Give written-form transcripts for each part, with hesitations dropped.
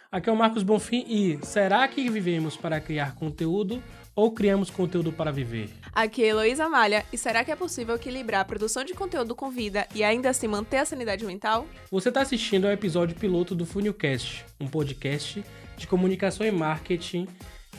Aqui é o Marcos Bonfim e será que vivemos para criar conteúdo ou criamos conteúdo para viver? Aqui é Heloísa Malha, e será que é possível equilibrar a produção de conteúdo com vida e ainda assim manter a sanidade mental? Você está assistindo ao episódio piloto do Funilcast, um podcast de comunicação e marketing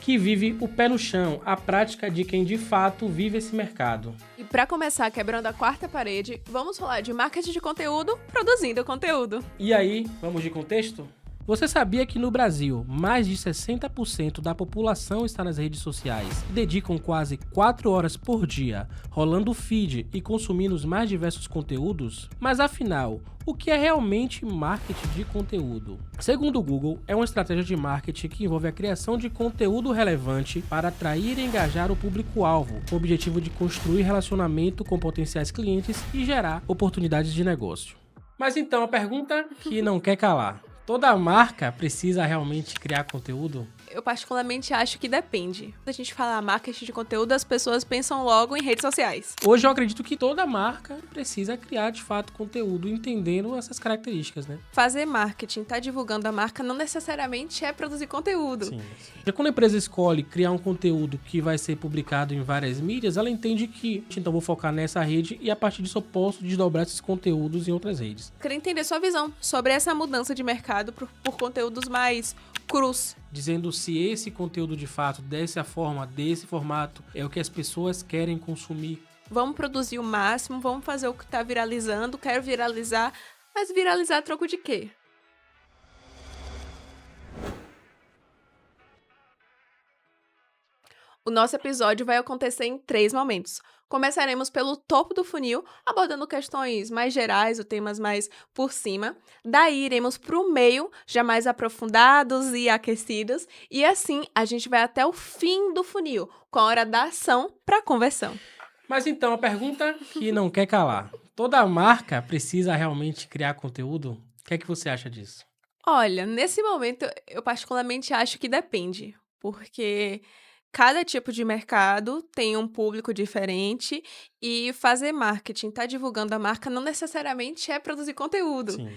que vive o pé no chão, a prática de quem de fato vive esse mercado. E para começar quebrando a quarta parede, vamos falar de marketing de conteúdo produzindo conteúdo. E aí, vamos de contexto? Você sabia que no Brasil, mais de 60% da população está nas redes sociais e dedicam quase 4 horas por dia rolando o feed e consumindo os mais diversos conteúdos? Mas afinal, o que é realmente marketing de conteúdo? Segundo o Google, é uma estratégia de marketing que envolve a criação de conteúdo relevante para atrair e engajar o público-alvo, com o objetivo de construir relacionamento com potenciais clientes e gerar oportunidades de negócio. Mas então, a pergunta que não quer calar. Toda marca precisa realmente criar conteúdo? Eu particularmente acho que depende. Quando a gente fala marketing de conteúdo, as pessoas pensam logo em redes sociais. Hoje eu acredito que toda marca precisa criar de fato conteúdo, entendendo essas características, né? Fazer marketing, tá divulgando a marca, não necessariamente é produzir conteúdo. Sim. Já quando a empresa escolhe criar um conteúdo que vai ser publicado em várias mídias, ela entende que, então vou focar nessa rede e a partir disso eu posso desdobrar esses conteúdos em outras redes. Queria entender sua visão sobre essa mudança de mercado por conteúdos mais crus. Dizendo se esse conteúdo de fato, dessa forma, desse formato, é o que as pessoas querem consumir. Vamos produzir o máximo, vamos fazer o que tá viralizando, quero viralizar, mas viralizar a troco de quê? O nosso episódio vai acontecer em 3 momentos. Começaremos pelo topo do funil, abordando questões mais gerais, ou temas mais por cima. Daí iremos para o meio, já mais aprofundados e aquecidos. E assim a gente vai até o fim do funil, com a hora da ação para a conversão. Mas então, a pergunta que não quer calar. Toda marca precisa realmente criar conteúdo? O que é que você acha disso? Olha, nesse momento eu particularmente acho que depende, porque cada tipo de mercado tem um público diferente e fazer marketing, tá divulgando a marca, não necessariamente é produzir conteúdo. Sim.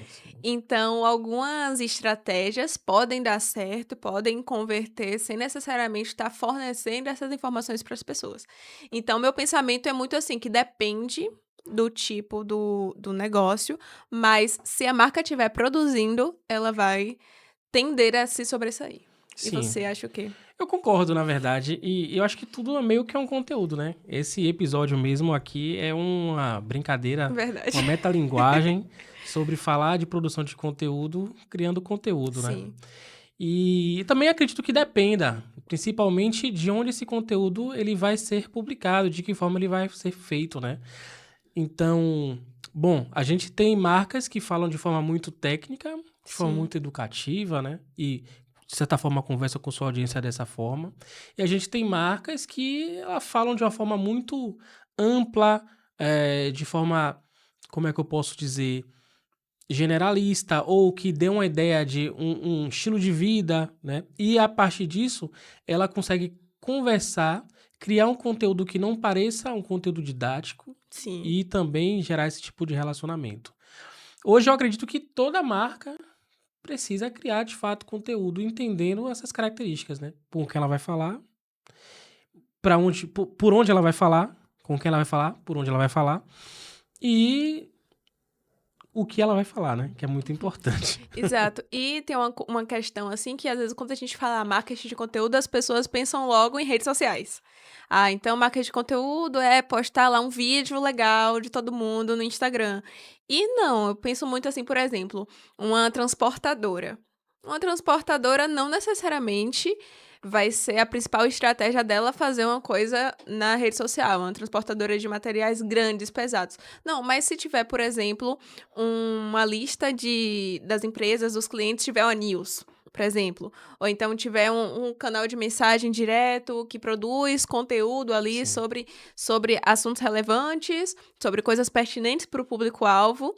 Então, algumas estratégias podem dar certo, podem converter sem necessariamente estar fornecendo essas informações para as pessoas. Então, meu pensamento é muito assim, que depende do tipo do negócio, mas se a marca estiver produzindo, ela vai tender a se sobressair. E Sim. você acha o quê? Eu concordo, na verdade, e eu acho que tudo é meio que um conteúdo, né? Esse episódio mesmo aqui é uma brincadeira, Verdade. uma metalinguagem sobre falar de produção de conteúdo, criando conteúdo, né? Sim. E também acredito que dependa, principalmente de onde esse conteúdo ele vai ser publicado, de que forma ele vai ser feito, né? Então, bom, a gente tem marcas que falam de forma muito técnica, de forma Sim. muito educativa, né? E, de certa forma, conversa com sua audiência dessa forma. E a gente tem marcas que falam de uma forma muito ampla, de forma, como é que eu posso dizer, generalista, ou que dê uma ideia de um estilo de vida, né? E a partir disso, ela consegue conversar, criar um conteúdo que não pareça um conteúdo didático, Sim. e também gerar esse tipo de relacionamento. Hoje eu acredito que toda marca precisa criar, de fato, conteúdo, entendendo essas características, né? Com quem ela vai falar, por onde ela vai falar, com quem ela vai falar, por onde ela vai falar, e o que ela vai falar, né? Que é muito importante. Exato. E tem uma questão, assim, que às vezes quando a gente fala marketing de conteúdo, as pessoas pensam logo em redes sociais. Ah, então marketing de conteúdo é postar lá um vídeo legal de todo mundo no Instagram. E não, eu penso muito assim, por exemplo, uma transportadora. Uma transportadora não necessariamente vai ser a principal estratégia dela fazer uma coisa na rede social, uma transportadora de materiais grandes, pesados. Não, mas se tiver, por exemplo, uma lista das empresas, dos clientes, tiver uma news, por exemplo, ou então tiver um canal de mensagem direto que produz conteúdo ali Sim. sobre assuntos relevantes, sobre coisas pertinentes para o público-alvo,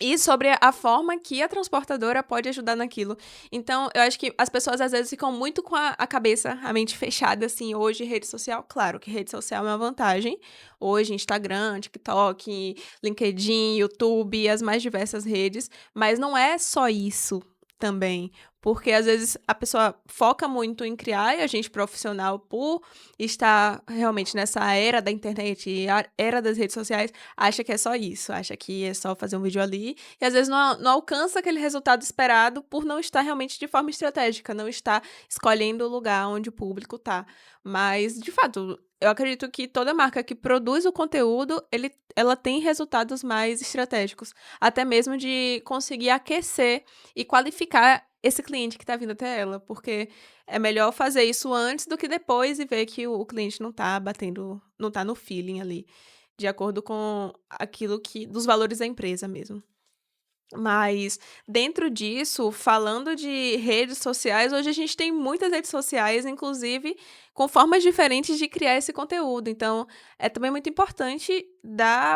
e sobre a forma que a transportadora pode ajudar naquilo. Então, eu acho que as pessoas, às vezes, ficam muito com a cabeça, a mente fechada, assim, hoje, rede social. Claro que rede social é uma vantagem. Hoje, Instagram, TikTok, LinkedIn, YouTube, as mais diversas redes. Mas não é só isso também. Porque às vezes a pessoa foca muito em criar e a gente profissional, por estar realmente nessa era da internet e a era das redes sociais, acha que é só isso, acha que é só fazer um vídeo ali e às vezes não alcança aquele resultado esperado por não estar realmente de forma estratégica, não estar escolhendo o lugar onde o público tá. Mas, de fato, eu acredito que toda marca que produz o conteúdo, ela tem resultados mais estratégicos, até mesmo de conseguir aquecer e qualificar esse cliente que tá vindo até ela, porque é melhor fazer isso antes do que depois e ver que o cliente não tá batendo, não tá no feeling ali, de acordo com aquilo que dos valores da empresa mesmo. Mas dentro disso, falando de redes sociais, hoje a gente tem muitas redes sociais, inclusive com formas diferentes de criar esse conteúdo. Então, é também muito importante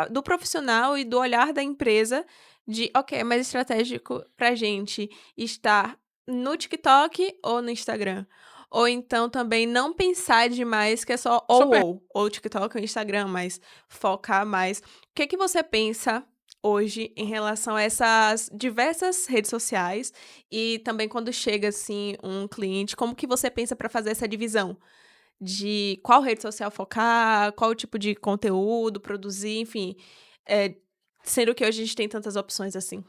do profissional e do olhar da empresa de, ok, é mais estratégico pra gente estar no TikTok ou no Instagram. Ou então também não pensar demais que é só Só ou TikTok ou Instagram, mas focar mais. O que que você pensa hoje em relação a essas diversas redes sociais e também quando chega, assim, um cliente, como que você pensa para fazer essa divisão de qual rede social focar, qual tipo de conteúdo produzir, enfim, eh, sendo que hoje a gente tem tantas opções assim?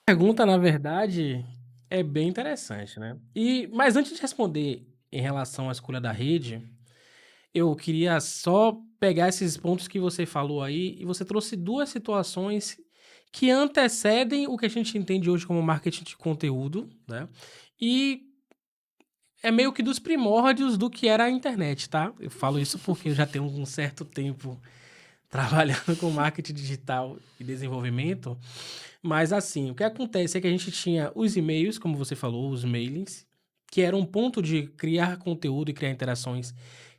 pergunta, na verdade, é bem interessante, né? Mas antes de responder em relação à escolha da rede, eu queria só pegar esses pontos que você falou aí e você trouxe duas situações que antecedem o que a gente entende hoje como marketing de conteúdo, né? E é meio que dos primórdios do que era a internet, tá? Eu falo isso porque eu já tenho um certo tempo trabalhando com marketing digital e desenvolvimento. Mas assim, o que acontece é que a gente tinha os e-mails, como você falou, os mailings, que era um ponto de criar conteúdo e criar interações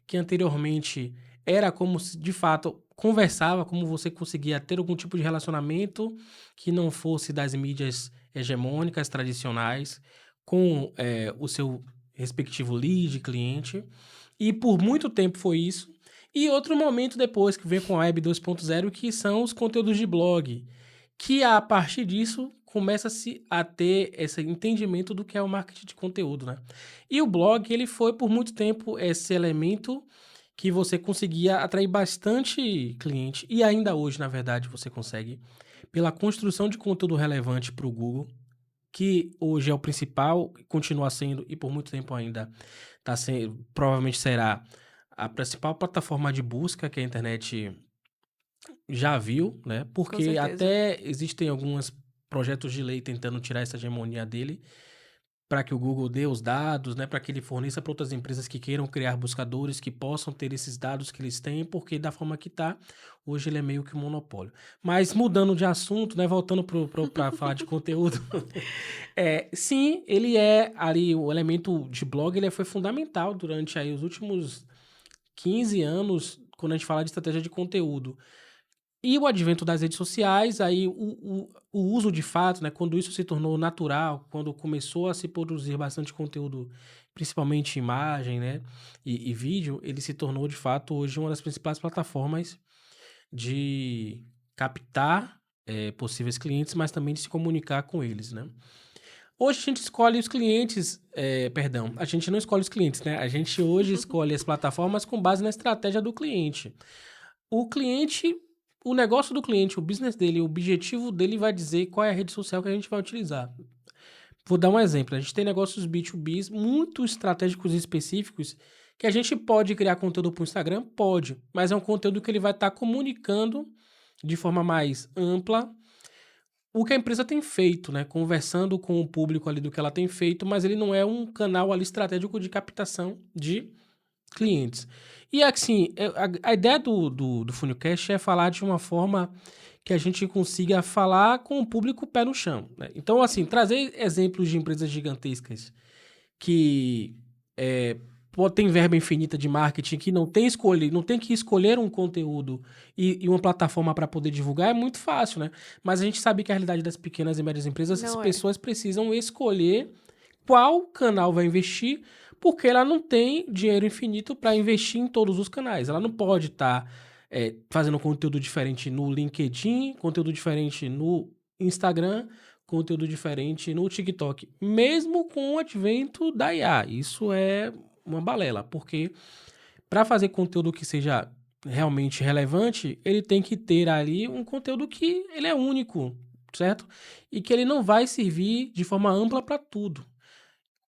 que anteriormente era como se de fato conversava, como você conseguia ter algum tipo de relacionamento que não fosse das mídias hegemônicas tradicionais com o seu respectivo lead, cliente. E por muito tempo foi isso. E outro momento depois que vem com a Web 2.0, que são os conteúdos de blog, que a partir disso começa-se a ter esse entendimento do que é o marketing de conteúdo, né? E o blog, ele foi por muito tempo esse elemento que você conseguia atrair bastante cliente, e ainda hoje, na verdade, você consegue, pela construção de conteúdo relevante para o Google, que hoje é o principal, continua sendo, e por muito tempo ainda tá sendo, provavelmente será a principal plataforma de busca que a internet já viu, né? Com Porque certeza. até existem alguns projetos de lei tentando tirar essa hegemonia dele, para que o Google dê os dados, né? Para que ele forneça para outras empresas que queiram criar buscadores que possam ter esses dados que eles têm, porque da forma que tá, hoje ele é meio que um monopólio. Mas mudando de assunto, né? Voltando para falar de conteúdo, sim, ele é ali o elemento de blog, ele foi fundamental durante aí os últimos 15 anos, quando a gente fala de estratégia de conteúdo. E o advento das redes sociais, aí o uso de fato, né, quando isso se tornou natural, quando começou a se produzir bastante conteúdo, principalmente imagem, né, e vídeo, ele se tornou de fato hoje uma das principais plataformas de captar possíveis clientes, mas também de se comunicar com eles, né. Hoje a gente escolhe os clientes, perdão, a gente não escolhe os clientes, né, a gente hoje escolhe as plataformas com base na estratégia do cliente. O cliente, o negócio do cliente, o business dele, o objetivo dele vai dizer qual é a rede social que a gente vai utilizar. Vou dar um exemplo, a gente tem negócios B2Bs muito estratégicos e específicos que a gente pode criar conteúdo para o Instagram? Pode, mas é um conteúdo que ele vai estar comunicando de forma mais ampla o que a empresa tem feito, né? Conversando com o público ali do que ela tem feito, mas ele não é um canal ali estratégico de captação de clientes. E assim, a ideia do Funilcast é falar de uma forma que a gente consiga falar com o público pé no chão, né? Então, assim, trazer exemplos de empresas gigantescas que têm verba infinita de marketing, que não tem que escolher um conteúdo e uma plataforma para poder divulgar, é muito fácil, né? Mas a gente sabe que a realidade das pequenas e médias empresas, as Não é. pessoas precisam escolher qual canal vai investir, porque ela não tem dinheiro infinito para investir em todos os canais. Ela não pode estar fazendo conteúdo diferente no LinkedIn, conteúdo diferente no Instagram, conteúdo diferente no TikTok, mesmo com o advento da IA. Isso é uma balela, porque para fazer conteúdo que seja realmente relevante, ele tem que ter ali um conteúdo que ele é único, certo? E que ele não vai servir de forma ampla para tudo.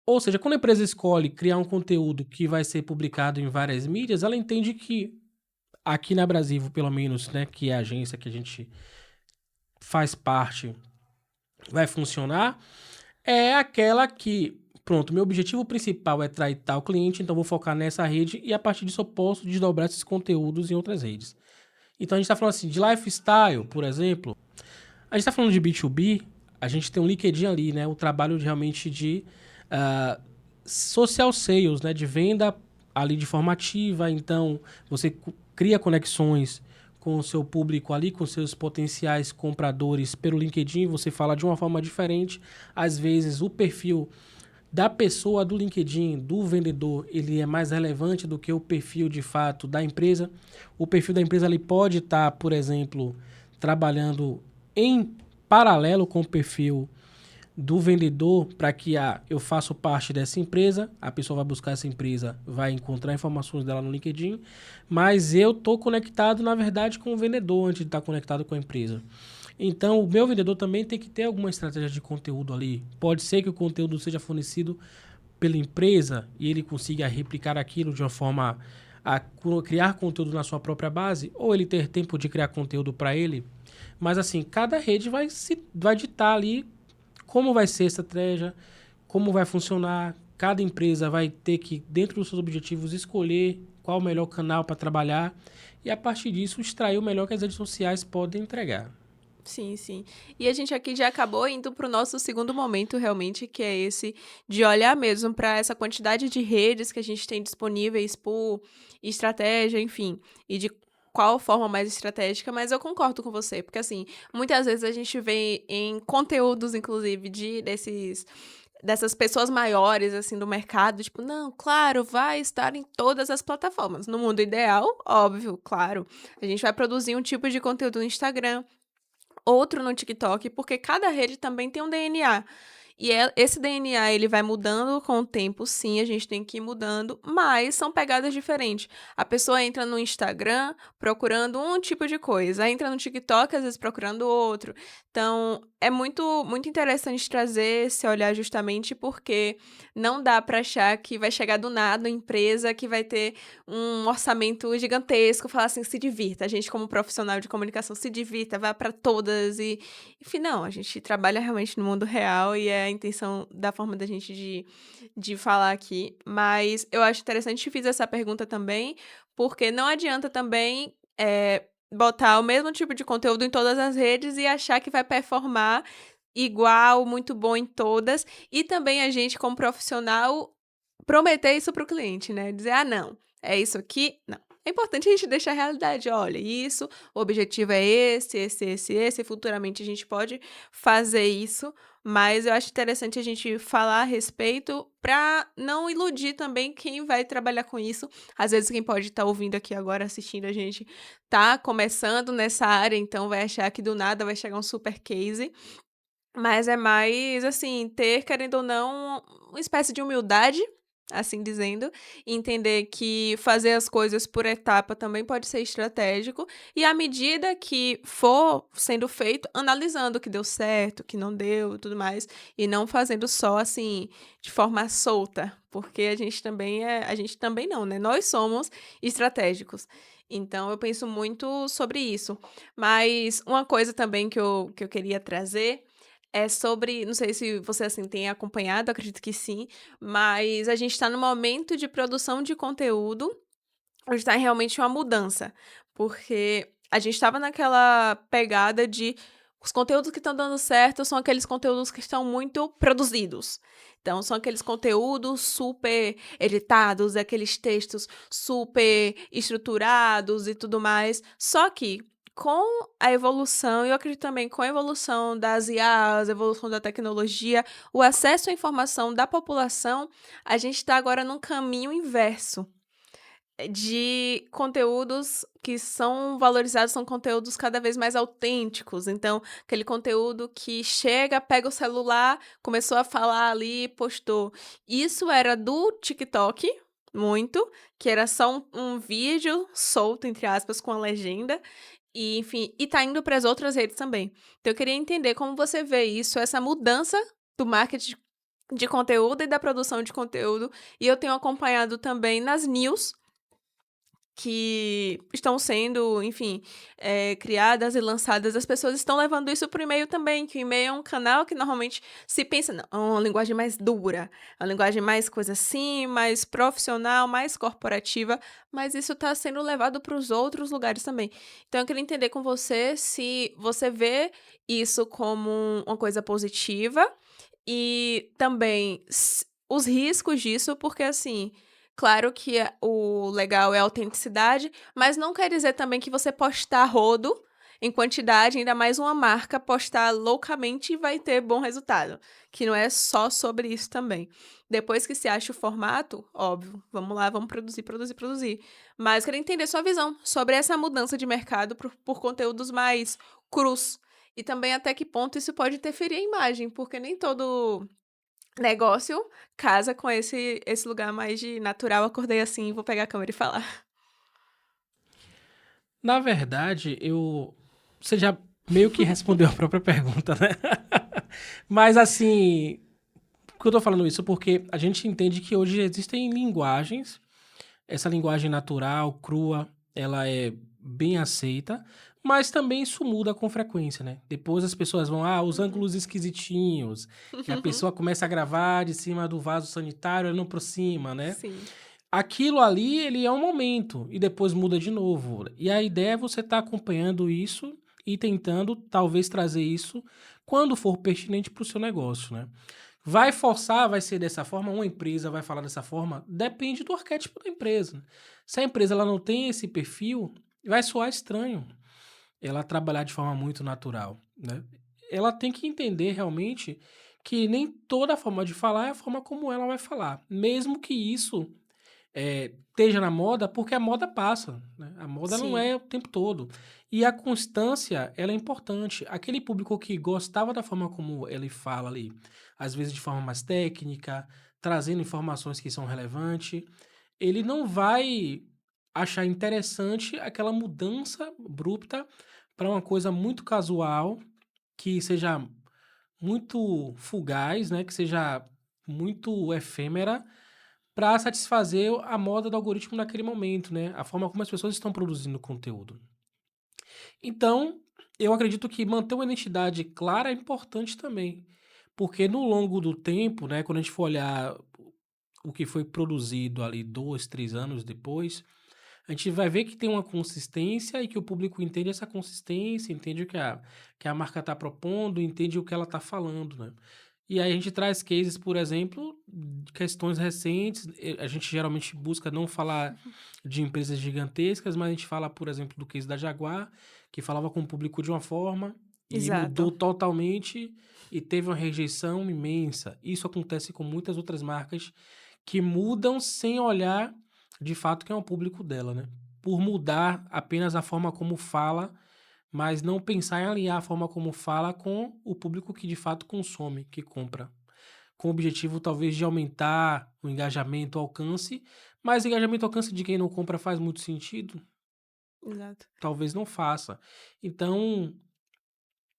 Ou seja, quando a empresa escolhe criar um conteúdo que vai ser publicado em várias mídias, ela entende que aqui na Brasil, pelo menos, né, que é a agência que a gente faz parte, vai funcionar, é aquela que, pronto, meu objetivo principal é atrair tal cliente, então vou focar nessa rede e a partir disso eu posso desdobrar esses conteúdos em outras redes. Então a gente está falando assim de lifestyle, por exemplo. A gente está falando de B2B, a gente tem um LinkedIn ali, né? O trabalho realmente de social sales, né? De venda ali de forma ativa. Então você cria conexões com o seu público ali, com seus potenciais compradores pelo LinkedIn. Você fala de uma forma diferente. Às vezes o perfil da pessoa do LinkedIn, do vendedor, ele é mais relevante do que o perfil de fato da empresa. O perfil da empresa ele pode estar, por exemplo, trabalhando em paralelo com o perfil do vendedor para que eu faço parte dessa empresa, a pessoa vai buscar essa empresa, vai encontrar informações dela no LinkedIn, mas eu estou conectado, na verdade, com o vendedor antes de estar conectado com a empresa. Então, o meu vendedor também tem que ter alguma estratégia de conteúdo ali. Pode ser que o conteúdo seja fornecido pela empresa e ele consiga replicar aquilo de uma forma a criar conteúdo na sua própria base, ou ele ter tempo de criar conteúdo para ele. Mas, assim, cada rede vai ditar ali como vai ser a estratégia, como vai funcionar. Cada empresa vai ter que, dentro dos seus objetivos, escolher qual o melhor canal para trabalhar e, a partir disso, extrair o melhor que as redes sociais podem entregar. Sim, sim. E a gente aqui já acabou indo para o nosso segundo momento, realmente, que é esse de olhar mesmo para essa quantidade de redes que a gente tem disponíveis por estratégia, enfim, e de qual forma mais estratégica, mas eu concordo com você, porque assim, muitas vezes a gente vê em conteúdos, inclusive, dessas pessoas maiores, assim, do mercado, tipo, não, claro, vai estar em todas as plataformas. No mundo ideal, óbvio, claro, a gente vai produzir um tipo de conteúdo no Instagram, outro no TikTok, porque cada rede também tem um DNA. E esse DNA, ele vai mudando com o tempo, sim, a gente tem que ir mudando, mas são pegadas diferentes. A pessoa entra no Instagram procurando um tipo de coisa, entra no TikTok, às vezes procurando outro. Então, é muito, muito interessante trazer esse olhar justamente porque não dá para achar que vai chegar do nada uma empresa que vai ter um orçamento gigantesco, falar assim, se divirta. A gente, como profissional de comunicação, se divirta, vá para todas e enfim, não, a gente trabalha realmente no mundo real e é a intenção da forma da gente de falar aqui. Mas eu acho interessante, fiz essa pergunta também, porque não adianta também botar o mesmo tipo de conteúdo em todas as redes e achar que vai performar igual, muito bom em todas. E também a gente, como profissional, prometer isso para o cliente, né? Dizer, ah, não, é isso aqui. Não. É importante a gente deixar a realidade. Olha, isso, o objetivo é esse, e futuramente a gente pode fazer isso, mas eu acho interessante a gente falar a respeito para não iludir também quem vai trabalhar com isso. Às vezes quem pode estar ouvindo aqui agora, assistindo a gente, tá começando nessa área, então vai achar que do nada vai chegar um super case. Mas é mais, assim, ter, querendo ou não, uma espécie de humildade, assim dizendo, e entender que fazer as coisas por etapa também pode ser estratégico, e à medida que for sendo feito, analisando o que deu certo, o que não deu e tudo mais, e não fazendo só, assim, de forma solta, porque a gente também não, né? Nós somos estratégicos. Então, eu penso muito sobre isso. Mas uma coisa também que eu queria trazer é sobre, não sei se você, assim, tem acompanhado, acredito que sim, mas a gente está no momento de produção de conteúdo, onde está realmente uma mudança, porque a gente estava naquela pegada de os conteúdos que estão dando certo são aqueles conteúdos que estão muito produzidos. Então, são aqueles conteúdos super editados, aqueles textos super estruturados e tudo mais. Só que com a evolução, e eu acredito também com a evolução das IAs, a evolução da tecnologia, o acesso à informação da população, a gente está agora num caminho inverso. de conteúdos que são valorizados, são conteúdos cada vez mais autênticos. Então, aquele conteúdo que chega, pega o celular, começou a falar ali, postou. Isso era do TikTok, muito, que era só um vídeo solto, entre aspas, com a legenda. E, enfim, e tá indo para as outras redes também. Então, eu queria entender como você vê isso, essa mudança do marketing de conteúdo e da produção de conteúdo. E eu tenho acompanhado também nas news que estão sendo, enfim, criadas e lançadas, as pessoas estão levando isso para o e-mail também, que o e-mail é um canal que normalmente se pensa, não, é uma linguagem mais dura, é uma linguagem mais coisa assim, mais profissional, mais corporativa, mas isso está sendo levado para os outros lugares também. Então, eu queria entender com você se você vê isso como uma coisa positiva e também os riscos disso, porque assim, claro que o legal é a autenticidade, mas não quer dizer também que você postar rodo em quantidade, ainda mais uma marca postar loucamente vai ter bom resultado. Que não é só sobre isso também. Depois que se acha o formato, óbvio, vamos lá, vamos produzir, produzir, produzir. Mas queria entender sua visão sobre essa mudança de mercado por conteúdos mais crus. E também até que ponto isso pode interferir a imagem, porque nem todo negócio casa com esse lugar mais de natural, acordei assim, vou pegar a câmera e falar. Na verdade, você já meio que respondeu a própria pergunta, né? Mas assim, por que eu tô falando isso? Porque a gente entende que hoje existem linguagens, essa linguagem natural, crua, ela é bem aceita, mas também isso muda com frequência, né? Depois as pessoas vão, os Uhum. ângulos esquisitinhos, que a pessoa começa a gravar de cima do vaso sanitário, ela não por cima, né? Sim, Aquilo ali, ele é um momento e depois muda de novo. E a ideia é você estar acompanhando isso e tentando talvez trazer isso quando for pertinente para o seu negócio, né? Vai forçar, vai ser dessa forma, uma empresa vai falar dessa forma, depende do arquétipo da empresa, né? Se a empresa ela não tem esse perfil, vai soar estranho ela trabalhar de forma muito natural, né? Ela tem que entender realmente que nem toda forma de falar é a forma como ela vai falar, mesmo que isso esteja na moda, porque a moda passa, né? A moda não sim, é o tempo todo. E a constância, ela é importante. Aquele público que gostava da forma como ele fala ali, às vezes de forma mais técnica, trazendo informações que são relevantes, ele não vai achar interessante aquela mudança abrupta para uma coisa muito casual, que seja muito fugaz, né? Que seja muito efêmera, para satisfazer a moda do algoritmo naquele momento, né? A forma como as pessoas estão produzindo conteúdo. Então, eu acredito que manter uma identidade clara é importante também, porque no longo do tempo, né, quando a gente for olhar o que foi produzido ali 2, 3 anos depois, a gente vai ver que tem uma consistência e que o público entende essa consistência, entende o que a marca está propondo, entende o que ela está falando, né? E aí a gente traz cases, por exemplo, de questões recentes. A gente geralmente busca não falar de empresas gigantescas, mas a gente fala, por exemplo, do case da Jaguar, que falava com o público de uma forma e mudou exato. totalmente e teve uma rejeição imensa. Isso acontece com muitas outras marcas que mudam sem olhar de fato quem é o público dela, né? Por mudar apenas a forma como fala, mas não pensar em alinhar a forma como fala com o público que de fato consome, que compra. Com o objetivo talvez de aumentar o engajamento, o alcance, mas engajamento e alcance de quem não compra faz muito sentido? Exato. Talvez não faça. Então,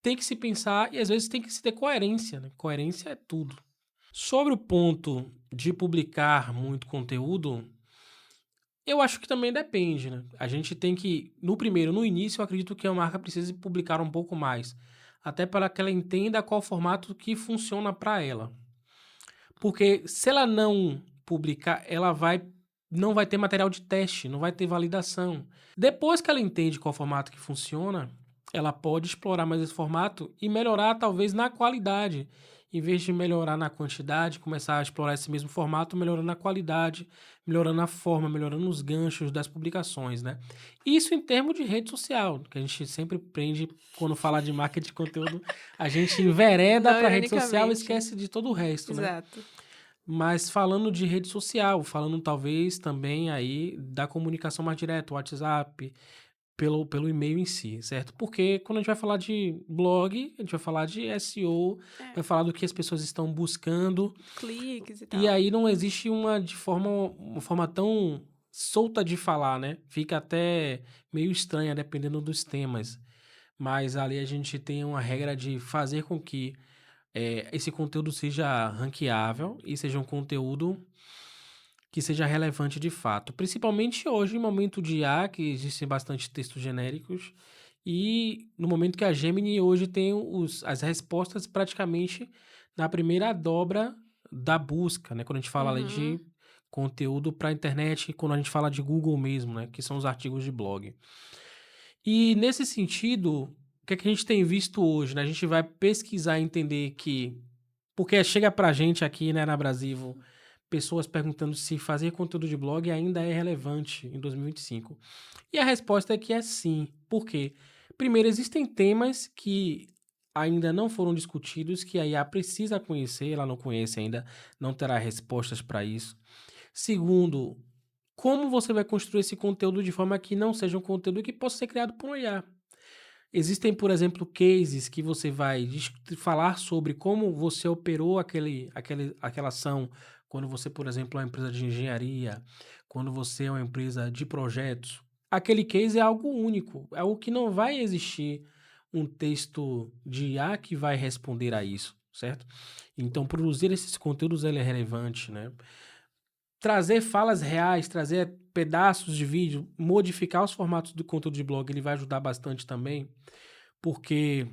tem que se pensar e às vezes tem que se ter coerência, né? Coerência é tudo. Sobre o ponto de publicar muito conteúdo, eu acho que também depende, né? A gente tem que, no início, eu acredito que a marca precise publicar um pouco mais, até para que ela entenda qual formato que funciona para ela. Porque se ela não publicar, não vai ter material de teste, não vai ter validação. Depois que ela entende qual formato que funciona, ela pode explorar mais esse formato e melhorar talvez na qualidade. Em vez de melhorar na quantidade, começar a explorar esse mesmo formato, melhorando a qualidade, melhorando a forma, melhorando os ganchos das publicações, né? Isso em termos de rede social, que a gente sempre aprende quando fala de marketing de conteúdo, a gente envereda Não para a rede social e ironicamente. esquece de todo o resto, né? Exato. Mas falando de rede social, falando talvez também aí da comunicação mais direta, WhatsApp, pelo e-mail em si, certo? Porque quando a gente vai falar de blog, a gente vai falar de SEO, É, vai falar do que as pessoas estão buscando, cliques e e tal. aí não existe uma forma tão solta de falar, né? Fica até meio estranha dependendo dos temas. Mas ali a gente tem uma regra de fazer com que esse conteúdo seja ranqueável e seja um conteúdo que seja relevante de fato. Principalmente hoje, em momento de IA, que existem bastante textos genéricos, e no momento que a Gemini hoje tem as respostas praticamente na primeira dobra da busca, né? Quando a gente fala ali Uhum. de conteúdo para a internet, quando a gente fala de Google mesmo, né? Que são os artigos de blog. E nesse sentido, o que é que a gente tem visto hoje, né? A gente vai pesquisar e entender que porque chega pra gente aqui, né, na Brasivo, pessoas perguntando se fazer conteúdo de blog ainda é relevante em 2025. E a resposta é que é sim. Por quê? Primeiro, existem temas que ainda não foram discutidos, que a IA precisa conhecer, ela não conhece ainda, não terá respostas para isso. Segundo, como você vai construir esse conteúdo de forma que não seja um conteúdo que possa ser criado por IA? Existem, por exemplo, cases que você vai falar sobre como você operou aquela ação quando você, por exemplo, é uma empresa de engenharia, quando você é uma empresa de projetos. Aquele case é algo único, é algo que não vai existir um texto de IA que vai responder a isso, certo? Então, produzir esses conteúdos ele é relevante, né? Trazer falas reais, trazer pedaços de vídeo, modificar os formatos do conteúdo de blog, ele vai ajudar bastante também, porque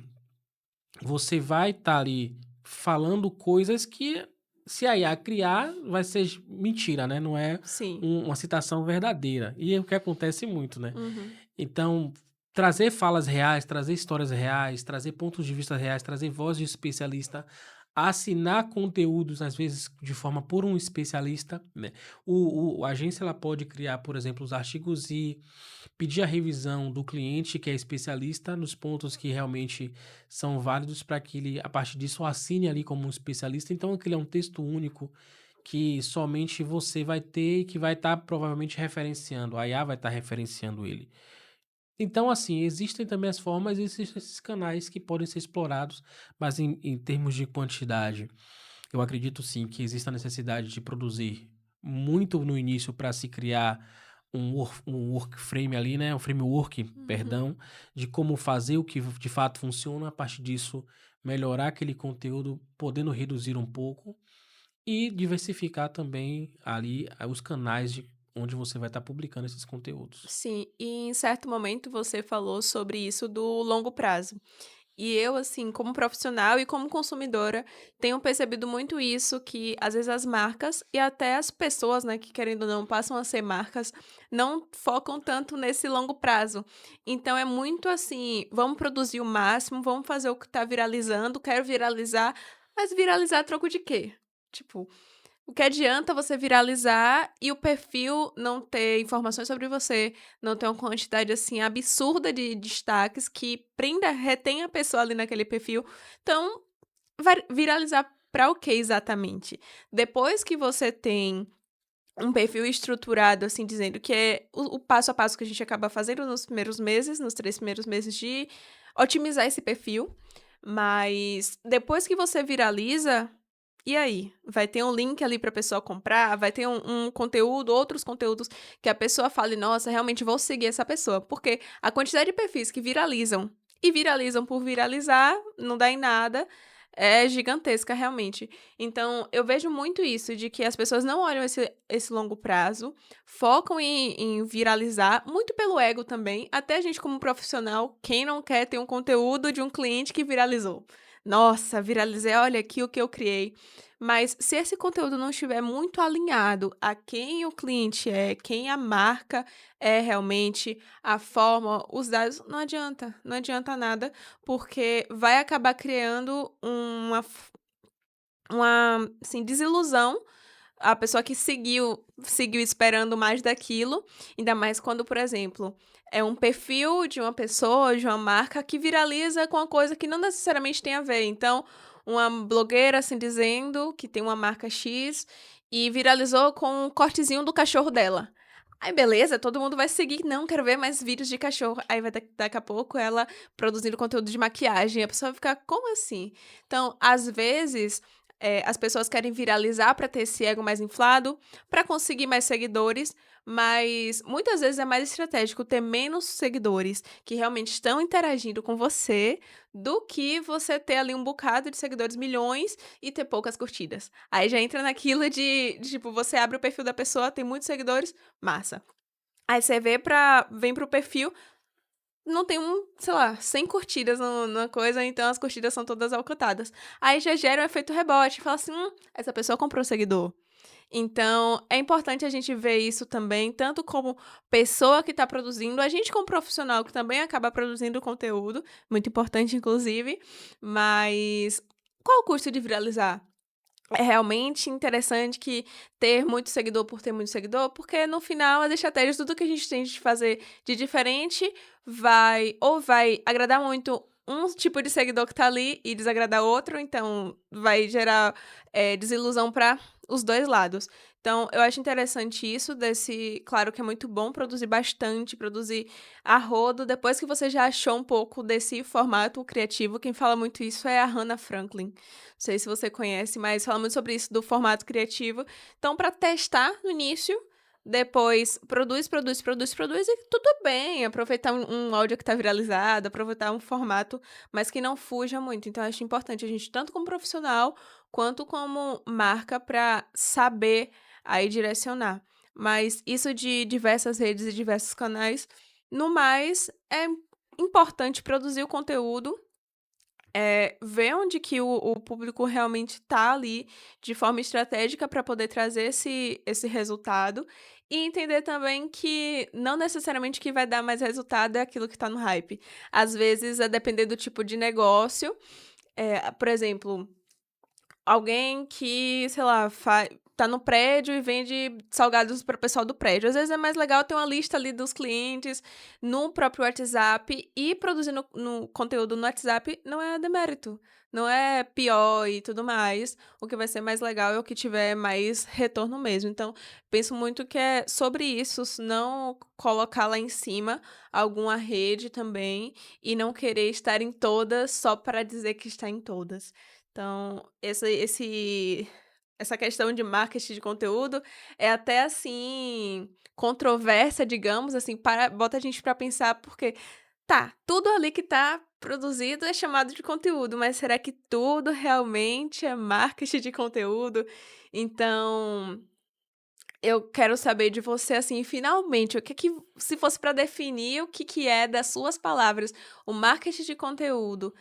você vai estar ali falando coisas que, se a IA criar, vai ser mentira, né? Não é Sim. uma citação verdadeira. E é o que acontece muito, né? Uhum. Então, trazer falas reais, trazer histórias reais, trazer pontos de vista reais, trazer voz de especialista, assinar conteúdos, às vezes, de forma por um especialista, né? A agência, ela pode criar, por exemplo, os artigos e pedir a revisão do cliente, que é especialista, nos pontos que realmente são válidos para que ele, a partir disso, assine ali como um especialista. Então, aquele é um texto único que somente você vai ter e que vai estar provavelmente referenciando, a IA vai estar referenciando ele. Então, assim, existem também as formas, existem esses canais que podem ser explorados, mas em termos de quantidade, eu acredito sim que existe a necessidade de produzir muito no início para se criar um workframe ali, né? Um framework, Uhum. perdão, de como fazer o que de fato funciona, a partir disso melhorar aquele conteúdo, podendo reduzir um pouco e diversificar também ali os canais de onde você vai estar publicando esses conteúdos. Sim, e em certo momento você falou sobre isso do longo prazo. E eu, assim, como profissional e como consumidora, tenho percebido muito isso, que às vezes as marcas e até as pessoas, né, que querendo ou não passam a ser marcas, não focam tanto nesse longo prazo. Então é muito assim, vamos produzir o máximo, vamos fazer o que tá viralizando, quero viralizar, mas viralizar a troco de quê? Tipo, o que adianta você viralizar e o perfil não ter informações sobre você, não ter uma quantidade, assim, absurda de destaques que prenda, retém a pessoa ali naquele perfil. Então, vai viralizar para o quê exatamente? Depois que você tem um perfil estruturado, assim, dizendo que é o passo a passo que a gente acaba fazendo nos primeiros meses, nos 3 primeiros meses de otimizar esse perfil, mas depois que você viraliza, e aí? Vai ter um link ali pra pessoa comprar, vai ter um conteúdo, outros conteúdos que a pessoa fale: "Nossa, realmente vou seguir essa pessoa", porque a quantidade de perfis que viralizam e viralizam por viralizar, não dá em nada, é gigantesca realmente. Então, eu vejo muito isso, de que as pessoas não olham esse longo prazo, focam em viralizar, muito pelo ego também, até a gente como profissional, quem não quer ter um conteúdo de um cliente que viralizou? "Nossa, viralizei, olha aqui o que eu criei". Mas se esse conteúdo não estiver muito alinhado a quem o cliente é, quem a marca é realmente, a forma, os dados, não adianta nada, porque vai acabar criando uma, assim, desilusão, a pessoa que seguiu esperando mais daquilo, ainda mais quando, por exemplo, é um perfil de uma pessoa, de uma marca que viraliza com uma coisa que não necessariamente tem a ver. Então, uma blogueira, assim dizendo, que tem uma marca X e viralizou com um cortezinho do cachorro dela. Aí beleza, todo mundo vai seguir, não, quero ver mais vídeos de cachorro. Aí vai daqui a pouco ela produzindo conteúdo de maquiagem, a pessoa vai ficar, como assim? Então, às vezes, as pessoas querem viralizar para ter esse ego mais inflado, para conseguir mais seguidores, mas muitas vezes é mais estratégico ter menos seguidores que realmente estão interagindo com você do que você ter ali um bocado de seguidores, milhões, e ter poucas curtidas. Aí já entra naquilo tipo, você abre o perfil da pessoa, tem muitos seguidores, massa. Aí você vem pro perfil, não tem sei lá, 100 curtidas na coisa, então as curtidas são todas alcantadas. Aí já gera um efeito rebote, fala assim, essa pessoa comprou seguidor. Então, é importante a gente ver isso também, tanto como pessoa que está produzindo, a gente como profissional que também acaba produzindo conteúdo, muito importante inclusive, mas qual o custo de viralizar? É realmente interessante que ter muito seguidor por ter muito seguidor, porque no final as estratégias, tudo que a gente tem de fazer de diferente vai agradar muito um tipo de seguidor que tá ali e desagradar outro, então vai gerar desilusão para os dois lados. Então, eu acho interessante isso claro que é muito bom produzir bastante, produzir a rodo, depois que você já achou um pouco desse formato criativo, quem fala muito isso é a Hannah Franklin. Não sei se você conhece, mas fala muito sobre isso do formato criativo. Então, para testar no início, depois produz e tudo bem. Aproveitar um áudio que está viralizado, aproveitar um formato, mas que não fuja muito. Então, acho importante a gente, tanto como profissional, quanto como marca, para saber aí direcionar. Mas isso de diversas redes e diversos canais, no mais, é importante produzir o conteúdo, ver onde que o público realmente tá ali de forma estratégica para poder trazer esse resultado, e entender também que não necessariamente o que vai dar mais resultado é aquilo que tá no hype. Às vezes, é depender do tipo de negócio. Por exemplo, alguém que, sei lá, tá no prédio e vende salgados para o pessoal do prédio. Às vezes é mais legal ter uma lista ali dos clientes no próprio WhatsApp, e produzir no conteúdo no WhatsApp não é demérito, não é pior e tudo mais. O que vai ser mais legal é o que tiver mais retorno mesmo. Então, penso muito que é sobre isso, não colocar lá em cima alguma rede também e não querer estar em todas só para dizer que está em todas. Então, essa questão de marketing de conteúdo é até, assim, controversa, digamos, assim, bota a gente para pensar, porque tá, tudo ali que tá produzido é chamado de conteúdo, mas será que tudo realmente é marketing de conteúdo? Então, eu quero saber de você, assim, finalmente, se fosse para definir o que é, das suas palavras, o marketing de conteúdo,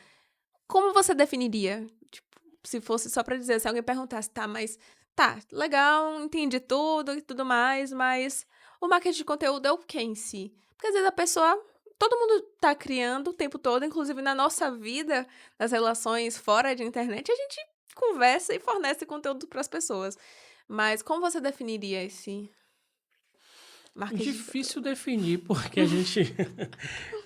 como você definiria? Tipo, se fosse só pra dizer, se alguém perguntasse, tá, mas tá, legal, entendi tudo e tudo mais, mas o marketing de conteúdo é o que em si? Porque às vezes a pessoa, todo mundo tá criando o tempo todo, inclusive na nossa vida, nas relações fora de internet, a gente conversa e fornece conteúdo para as pessoas. Mas como você definiria esse marketing de Difícil conteúdo? definir, porque a gente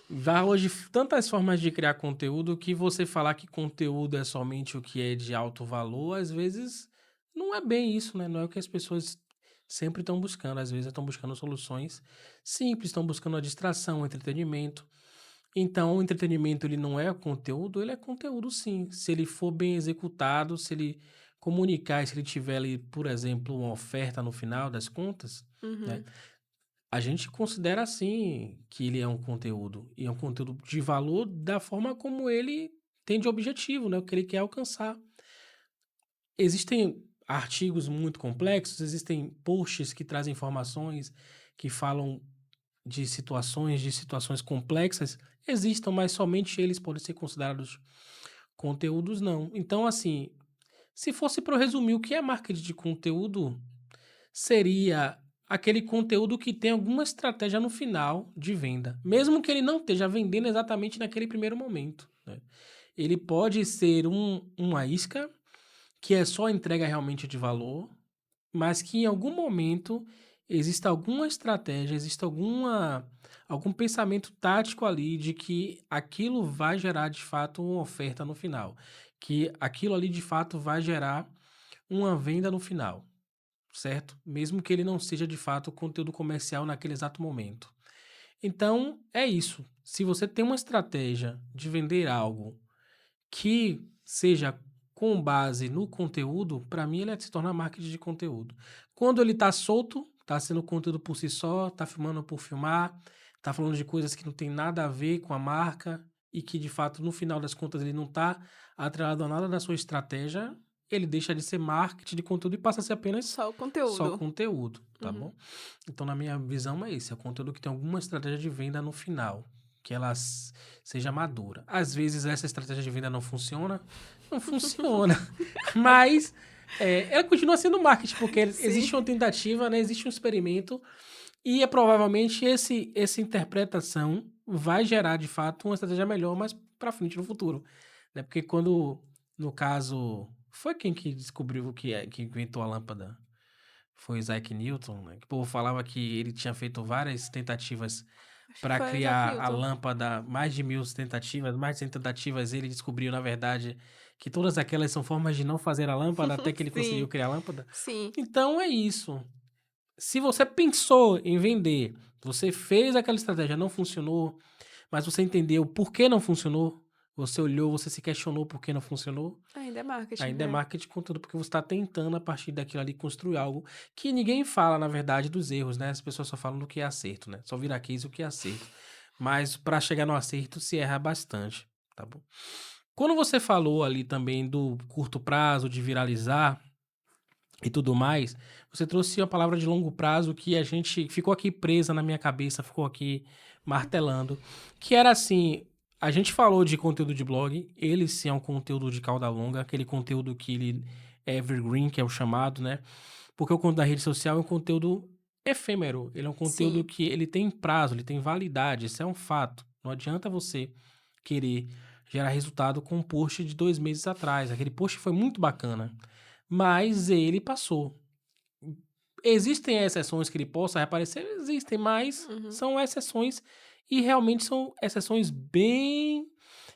dá hoje tantas formas de criar conteúdo que você falar que conteúdo é somente o que é de alto valor, às vezes não é bem isso, né? Não é o que as pessoas sempre estão buscando. Às vezes estão buscando soluções simples, estão buscando a distração, o entretenimento. Então, o entretenimento ele não é conteúdo, ele é conteúdo sim. Se ele for bem executado, se ele comunicar, se ele tiver ali, por exemplo, uma oferta no final das contas, né? Uhum, A gente considera assim que ele é um conteúdo, e é um conteúdo de valor da forma como ele tem de objetivo, né, o que ele quer alcançar. Existem artigos muito complexos, existem posts que trazem informações, que falam de situações complexas, existam, mas somente eles podem ser considerados conteúdos, não. Então, assim, se fosse para eu resumir o que é marketing de conteúdo, seria aquele conteúdo que tem alguma estratégia no final de venda, mesmo que ele não esteja vendendo exatamente naquele primeiro momento, né. Ele pode ser uma isca, que é só entrega realmente de valor, mas que em algum momento exista alguma estratégia, exista algum pensamento tático ali de que aquilo vai gerar de fato uma oferta no final, que aquilo ali de fato vai gerar uma venda no final, certo? Mesmo que ele não seja de fato conteúdo comercial naquele exato momento. Então, é isso. Se você tem uma estratégia de vender algo que seja com base no conteúdo, para mim ele é se tornar marketing de conteúdo. Quando ele tá solto, tá sendo conteúdo por si só, tá filmando por filmar, tá falando de coisas que não tem nada a ver com a marca e que de fato no final das contas ele não tá atrelado a nada da sua estratégia, ele deixa de ser marketing de conteúdo e passa a ser apenas Só o só conteúdo. conteúdo, tá Uhum. bom? Então, na minha visão, é isso. É o conteúdo que tem alguma estratégia de venda no final, que ela seja madura. Às vezes, essa estratégia de venda não funciona, não funciona. Mas ela continua sendo marketing, porque Sim. existe uma tentativa, né? Existe um experimento, e é provavelmente essa interpretação vai gerar, de fato, uma estratégia melhor mais para frente no futuro. Né? Porque quando, no caso, foi quem que descobriu que inventou a lâmpada? Foi Isaac Newton, né? Que o povo falava que ele tinha feito várias tentativas Acho que para foi o Isaac criar a Newton. lâmpada, mais de 1000 tentativas, mais de 100 tentativas, ele descobriu, na verdade, que todas aquelas são formas de não fazer a lâmpada até que ele conseguiu Sim, criar a lâmpada. sim. Então é isso. Se você pensou em vender, você fez aquela estratégia, não funcionou, mas você entendeu por que não funcionou, você olhou, você se questionou por que não funcionou, Ainda é marketing, ainda é é. marketing de conteúdo, porque você está tentando, a partir daquilo ali, construir algo que ninguém fala, na verdade, dos erros, né? As pessoas só falam do que é acerto, né? Só vira case o que é acerto. Mas para chegar no acerto, se erra bastante, tá bom? Quando você falou ali também do curto prazo, de viralizar e tudo mais, você trouxe a palavra de longo prazo que a gente ficou aqui presa na minha cabeça, ficou aqui martelando, que era assim, a gente falou de conteúdo de blog, ele sim é um conteúdo de cauda longa, aquele conteúdo que ele é evergreen, que é o chamado, né? Porque o conteúdo da rede social é um conteúdo efêmero, ele é um conteúdo Sim. que ele tem prazo, ele tem validade, isso é um fato. Não adianta você querer gerar resultado com um post de 2 meses atrás. Aquele post foi muito bacana, mas ele passou. Existem exceções que ele possa reaparecer? Existem, mas Uhum. são exceções e realmente são exceções bem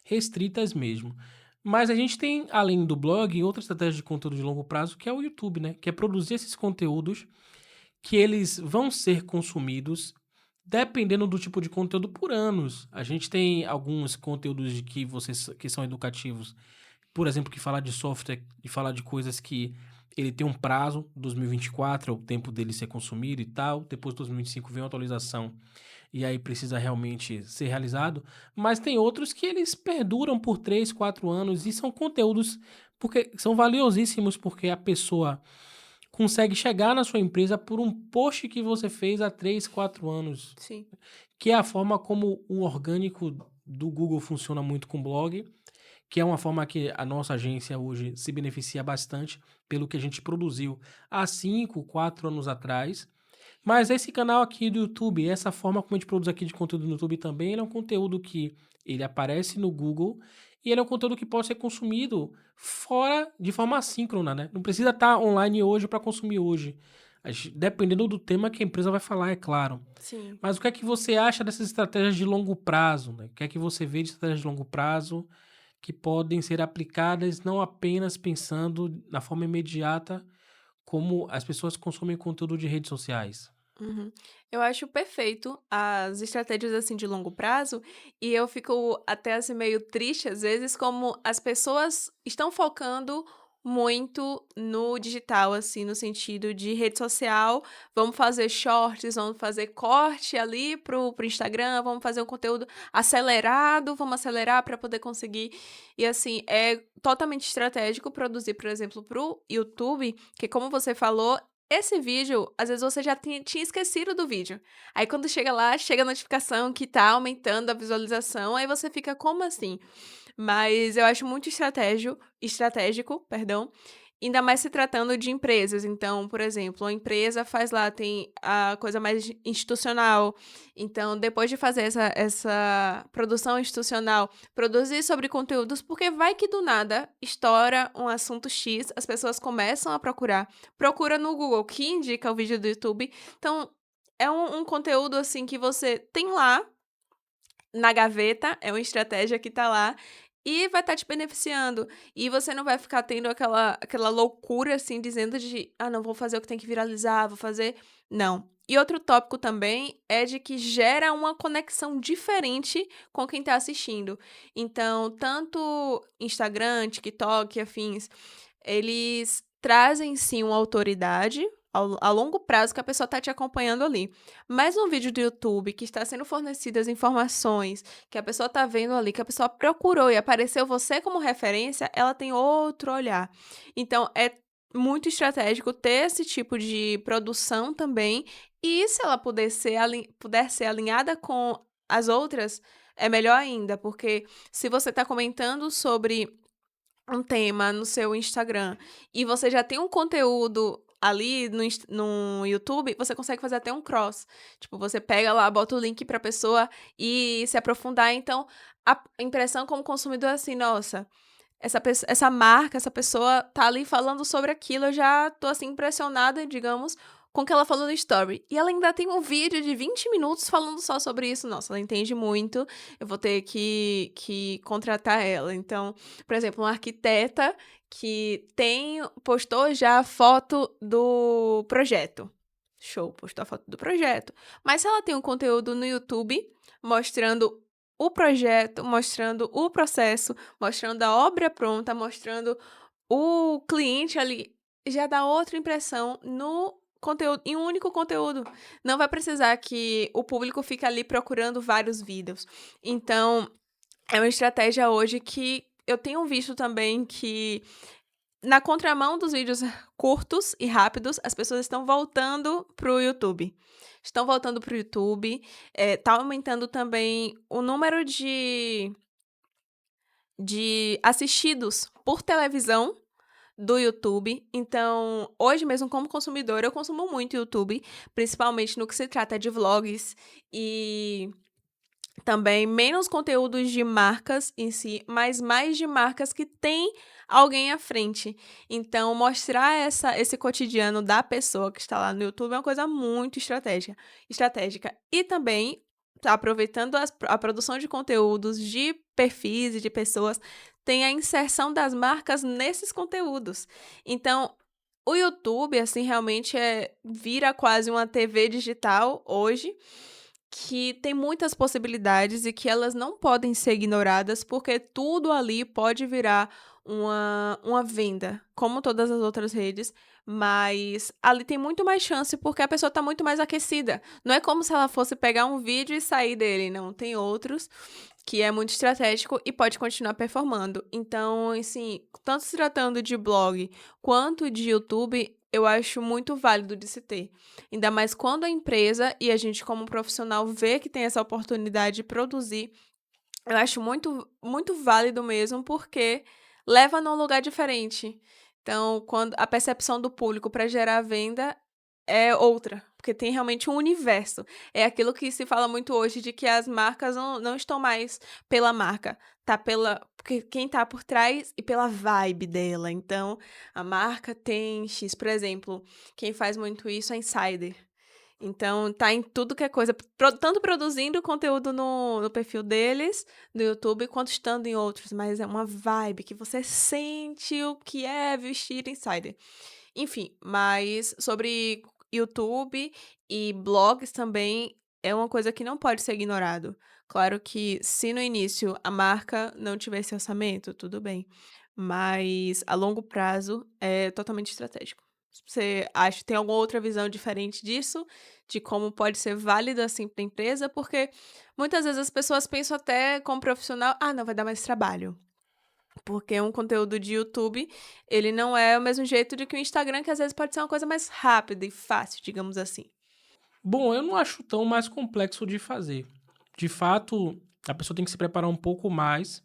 restritas mesmo. Mas a gente tem, além do blog, outra estratégia de conteúdo de longo prazo, que é o YouTube, né? Que é produzir esses conteúdos que eles vão ser consumidos dependendo do tipo de conteúdo por anos. A gente tem alguns conteúdos de que são educativos, por exemplo, que falar de software e falar de coisas que ele tem um prazo, 2024 é o tempo dele ser consumido e tal, depois de 2025 vem uma atualização e aí precisa realmente ser realizado, mas tem outros que eles perduram por 3, 4 anos e são conteúdos porque são valiosíssimos porque a pessoa consegue chegar na sua empresa por um post que você fez há 3, 4 anos, Sim. que é a forma como o orgânico do Google funciona muito com blog, que é uma forma que a nossa agência hoje se beneficia bastante pelo que a gente produziu há 5, 4 anos atrás. Mas esse canal aqui do YouTube, essa forma como a gente produz aqui de conteúdo no YouTube também, ele é um conteúdo que ele aparece no Google e ele é um conteúdo que pode ser consumido fora de forma assíncrona, né? Não precisa estar online hoje para consumir hoje. Dependendo do tema que a empresa vai falar, é claro. Sim. Mas o que é que você acha dessas estratégias de longo prazo, né? O que é que você vê de estratégias de longo prazo que podem ser aplicadas não apenas pensando na forma imediata como as pessoas consomem conteúdo de redes sociais? Uhum. Eu acho perfeito as estratégias, assim, de longo prazo, e eu fico até, assim, meio triste, às vezes, como as pessoas estão focando muito no digital, assim, no sentido de rede social, vamos fazer shorts, vamos fazer corte ali pro Instagram, vamos fazer um conteúdo acelerado, vamos acelerar para poder conseguir. E, assim, é totalmente estratégico produzir, por exemplo, pro YouTube, que como você falou, esse vídeo, às vezes você já tinha esquecido do vídeo. Aí quando chega lá, chega a notificação que tá aumentando a visualização, aí você fica: "Como assim?". Mas eu acho muito estratégico, perdão, ainda mais se tratando de empresas. Então, por exemplo, a empresa faz lá, tem a coisa mais institucional. Então, depois de fazer essa produção institucional, produzir sobre conteúdos, porque vai que do nada estoura um assunto X, as pessoas começam a procurar. Procura no Google, que indica o vídeo do YouTube. Então, é um conteúdo, assim, que você tem lá na gaveta, é uma estratégia que tá lá, e vai estar te beneficiando. E você não vai ficar tendo aquela loucura, assim, dizendo de: "Ah, não, vou fazer o que tem que viralizar, vou fazer", não. E outro tópico também é de que gera uma conexão diferente com quem tá assistindo. Então, tanto Instagram, TikTok e afins, eles trazem sim uma autoridade a longo prazo que a pessoa está te acompanhando ali. Mas um vídeo do YouTube que está sendo fornecidas informações, que a pessoa está vendo ali, que a pessoa procurou e apareceu você como referência, ela tem outro olhar. Então, é muito estratégico ter esse tipo de produção também. E se ela puder ser alinhada com as outras, é melhor ainda, porque se você está comentando sobre um tema no seu Instagram e você já tem um conteúdo ali no YouTube, você consegue fazer até um cross. Tipo, você pega lá, bota o link pra pessoa e se aprofundar. Então, a impressão como consumidor é assim: "Nossa, essa marca, essa pessoa tá ali falando sobre aquilo, eu já tô, assim, impressionada, digamos, com o que ela falou no story. E ela ainda tem um vídeo de 20 minutos falando só sobre isso. Nossa, ela entende muito, eu vou ter que contratar ela". Então, por exemplo, uma arquiteta que postou já a foto do projeto. Show, postou a foto do projeto. Mas se ela tem um conteúdo no YouTube mostrando o projeto, mostrando o processo, mostrando a obra pronta, mostrando o cliente ali, já dá outra impressão no conteúdo, em um único conteúdo. Não vai precisar que o público fique ali procurando vários vídeos. Então, é uma estratégia hoje que eu tenho visto também que, na contramão dos vídeos curtos e rápidos, as pessoas estão voltando para o YouTube. Estão voltando para o YouTube, tá aumentando também o número de assistidos por televisão do YouTube. Então, hoje mesmo, como consumidora, eu consumo muito YouTube, principalmente no que se trata de vlogs e também menos conteúdos de marcas em si, mas mais de marcas que têm alguém à frente. Então, mostrar esse cotidiano da pessoa que está lá no YouTube é uma coisa muito estratégica. E também, tá aproveitando a produção de conteúdos de perfis e de pessoas, tem a inserção das marcas nesses conteúdos. Então, o YouTube, assim, realmente vira quase uma TV digital hoje, que tem muitas possibilidades e que elas não podem ser ignoradas, porque tudo ali pode virar uma venda, como todas as outras redes, mas ali tem muito mais chance porque a pessoa está muito mais aquecida. Não é como se ela fosse pegar um vídeo e sair dele, não. Tem outros que é muito estratégico e pode continuar performando. Então, assim, tanto se tratando de blog quanto de YouTube, eu acho muito válido de se ter. Ainda mais quando a empresa e a gente, como profissional, vê que tem essa oportunidade de produzir, eu acho muito, muito válido mesmo, porque leva num lugar diferente. Então, quando a percepção do público para gerar venda é outra, porque tem realmente um universo. É aquilo que se fala muito hoje de que as marcas não estão mais pela marca, tá porque quem tá por trás e pela vibe dela. Então, a marca tem X, por exemplo, quem faz muito isso é Insider. Então, tá em tudo que é coisa, tanto produzindo conteúdo no perfil deles, no YouTube, quanto estando em outros, mas é uma vibe que você sente o que é vestir Insider. Enfim, mas sobre YouTube e blogs também é uma coisa que não pode ser ignorado. Claro que se no início a marca não tivesse orçamento, tudo bem, mas a longo prazo é totalmente estratégico. Você acha tem alguma outra visão diferente disso? De como pode ser válido, assim, para a empresa? Porque muitas vezes as pessoas pensam até como profissional: "Ah, não, vai dar mais trabalho". Porque um conteúdo de YouTube, ele não é o mesmo jeito de que o Instagram, que às vezes pode ser uma coisa mais rápida e fácil, digamos assim. Bom, eu não acho tão mais complexo de fazer. De fato, a pessoa tem que se preparar um pouco mais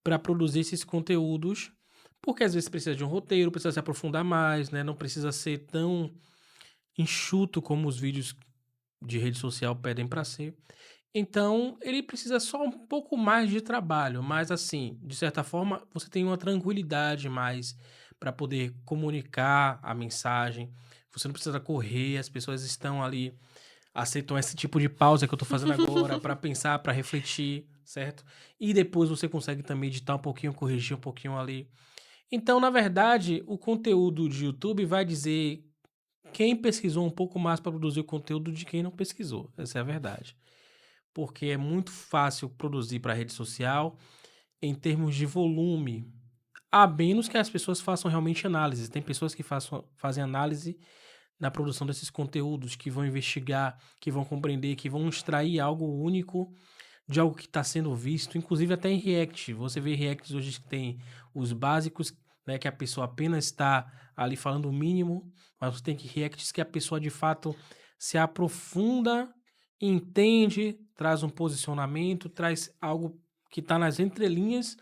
para produzir esses conteúdos, porque às vezes precisa de um roteiro, precisa se aprofundar mais, né? Não precisa ser tão enxuto como os vídeos de rede social pedem para ser. Então, ele precisa só um pouco mais de trabalho, mas assim, de certa forma, você tem uma tranquilidade mais para poder comunicar a mensagem. Você não precisa correr, as pessoas estão ali aceitam esse tipo de pausa que eu tô fazendo agora para pensar, para refletir, certo? E depois você consegue também editar um pouquinho, corrigir um pouquinho ali. Então, na verdade, o conteúdo de YouTube vai dizer quem pesquisou um pouco mais para produzir o conteúdo de quem não pesquisou. Essa é a verdade. Porque é muito fácil produzir para rede social em termos de volume, a menos que as pessoas façam realmente análise. Tem pessoas que fazem análise na produção desses conteúdos, que vão investigar, que vão compreender, que vão extrair algo único de algo que está sendo visto, inclusive até em React. Você vê Reacts hoje que tem os básicos, né, que a pessoa apenas está ali falando o mínimo, mas você tem que Reacts que a pessoa de fato se aprofunda, entende, traz um posicionamento, traz algo que está nas entrelinhas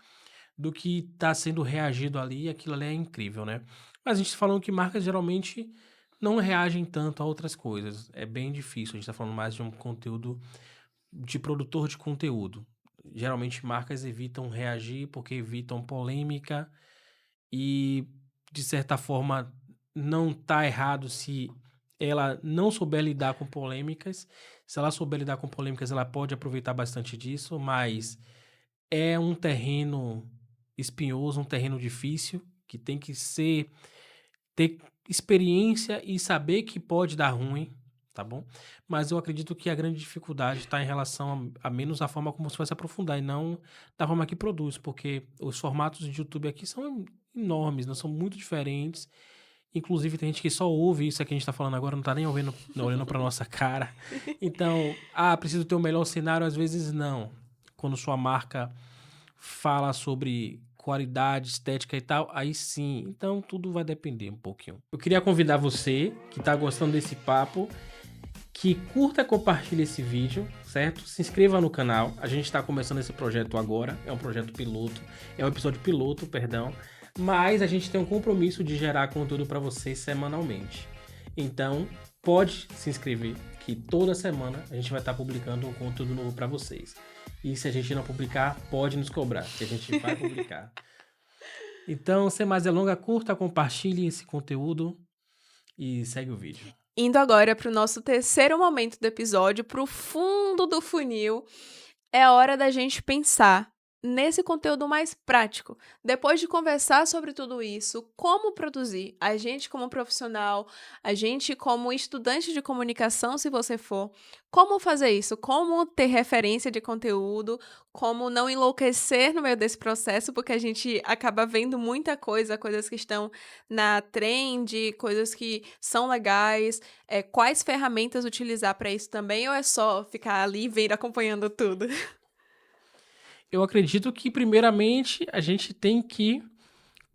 do que está sendo reagido ali, e aquilo ali é incrível, né? Mas a gente tá falando que marcas geralmente não reagem tanto a outras coisas. É bem difícil. A gente está falando mais de um conteúdo de produtor de conteúdo. Geralmente marcas evitam reagir porque evitam polêmica e, de certa forma, não tá errado se ela não souber lidar com polêmicas. Se ela souber lidar com polêmicas, ela pode aproveitar bastante disso, mas é um terreno espinhoso, um terreno difícil, que tem que ter experiência e saber que pode dar ruim, tá bom? Mas eu acredito que a grande dificuldade está em relação a menos a forma como você vai se aprofundar e não da forma que produz, porque os formatos de YouTube aqui são enormes, não são muito diferentes. Inclusive, tem gente que só ouve isso que a gente tá falando agora, não tá nem ouvindo, não olhando pra nossa cara. Então, preciso ter o melhor cenário, às vezes não. Quando sua marca fala sobre qualidade, estética e tal, aí sim. Então, tudo vai depender um pouquinho. Eu queria convidar você, que tá gostando desse papo, que curta e compartilhe esse vídeo, certo? Se inscreva no canal. A gente está começando esse projeto agora. É um projeto piloto. É um episódio piloto, perdão. Mas a gente tem um compromisso de gerar conteúdo para vocês semanalmente. Então, pode se inscrever, que toda semana a gente vai estar publicando um conteúdo novo para vocês. E se a gente não publicar, pode nos cobrar, que a gente vai publicar. Então, sem mais delongas, curta, compartilhe esse conteúdo e segue o vídeo. Indo agora para o nosso terceiro momento do episódio, para o fundo do funil, é hora da gente pensar nesse conteúdo mais prático. Depois de conversar sobre tudo isso, como produzir? A gente como profissional, a gente como estudante de comunicação, se você for, como fazer isso? Como ter referência de conteúdo? Como não enlouquecer no meio desse processo, porque a gente acaba vendo muita coisa, coisas que estão na trend, coisas que são legais. Quais ferramentas utilizar para isso também, ou é só ficar ali vendo, acompanhando tudo? Eu acredito que, primeiramente, a gente tem que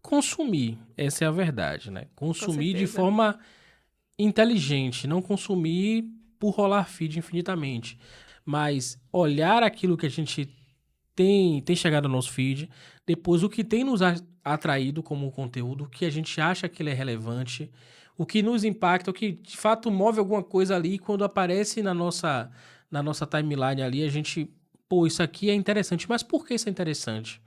consumir. Essa é a verdade, né? Com Consumir de certeza. forma inteligente, não consumir por rolar feed infinitamente, mas olhar aquilo que a gente tem chegado no nosso feed, depois o que tem nos atraído como conteúdo, o que a gente acha que ele é relevante, o que nos impacta, o que de fato move alguma coisa ali, quando aparece na nossa timeline ali, a gente, pô, isso aqui é interessante, mas por que isso é interessante?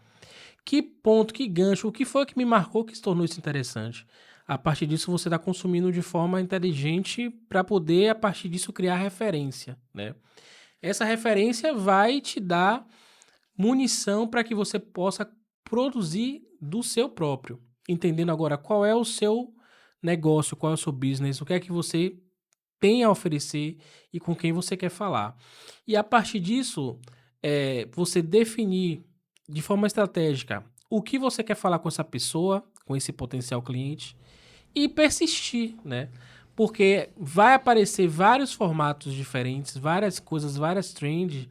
Que ponto, que gancho, o que foi que me marcou que se tornou isso interessante? A partir disso, você está consumindo de forma inteligente para poder, a partir disso, criar referência, né? Essa referência vai te dar munição para que você possa produzir do seu próprio, entendendo agora qual é o seu negócio, qual é o seu business, o que é que você tem a oferecer e com quem você quer falar. E a partir disso, você definir de forma estratégica o que você quer falar com essa pessoa, com esse potencial cliente, e persistir, né? Porque vai aparecer vários formatos diferentes, várias coisas, várias trends,